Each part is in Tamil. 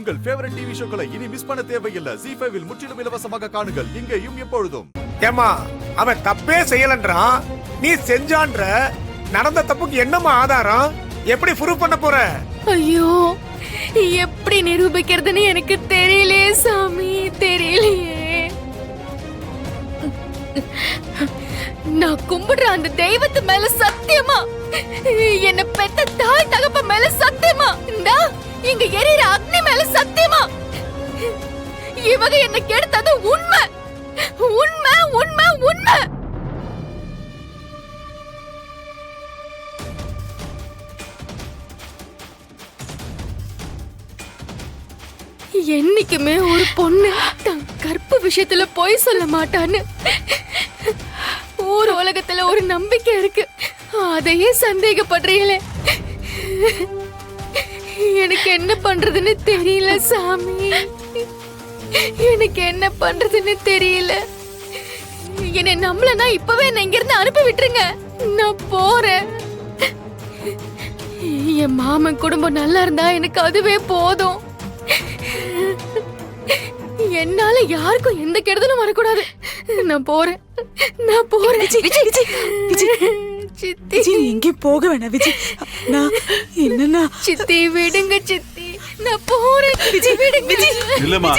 உங்கள் ஃபேவரட் டிவி ஷோக்களை இனி மிஸ் பண்ண தேவையில்லை. ZEE5 இல் முற்றிலும் இலவசமாக காணுங்கள். இங்கேயும் எப்பொழுதும். ஏமா அவன் தப்பே செய்யலன்றான், நீ செஞ்சான்ற. நடந்த தப்புக்கு என்னமா ஆதாரம்? எப்படி ப்ரூவ் பண்ண போற? ஐயோ, எப்படி நிரூபிக்கிறதுன்னு எனக்கு தெரியலையே சாமி, தெரியலையே. நான் கும்பிடுற அந்த தெய்வத்து மேல சத்தியமா, என்ன பெத்த தாய் தகப்ப மேல சத்தியமா, இங்க எரியிற அக்னி மேல சத்தியமா, இவங்க என்ன கெடுத்தது உண்மை, உண்மை, உண்மை, உண்மை. என்னைக்குமே ஒரு பொண்ணு தன் கற்பு விஷயத்துல பொய் சொல்ல மாட்டான்னு ஊர் உலகத்துல ஒரு நம்பிக்கை இருக்கு. அதையே சந்தேகப்படுறீங்களே, எனக்கு என்ன பண்றதுன்னு தெரியல சாமி, எனக்கு என்ன பண்றதுன்னு தெரியல. என்னை நம்மளனா இப்பவே என்ன இங்க இருந்து அனுப்பி விட்டுருங்க, நான் போறேன். என் மாமன் குடும்பம் நல்லா இருந்தா எனக்கு அதுவே போதும். என்னால யாருக்கும் எந்த கெடுதலும் வரக்கூடாது. நான் போறேன், நான் போறேன். சித்தி, எங்கே போக வேணாம் விஜய். நான் என்னன்னா சித்தி விடுங்க சித்தி, நான் போறேன். விடுங்க. இல்லம்மா,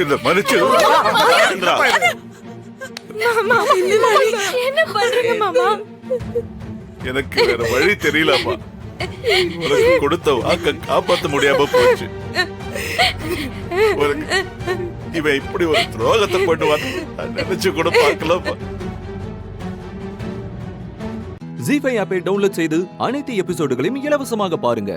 என்ன மன்னிச்சு. என்ன பண்றீங்க மாமா? எனக்கு வேற வழி தெரியலம்மா. உனக்கு கொடுத்த வாக்க காப்பாற்ற முடியாம போச்சு. இவன் இப்படி ஒரு துரோகத்தை பண்ணுவான் நினைச்சு கூட பார்க்கலாமா. ZEE5 ஆப்பை டவுன்லோட் செய்து அனைத்து எபிசோடுகளையும் இலவசமாக பாருங்க.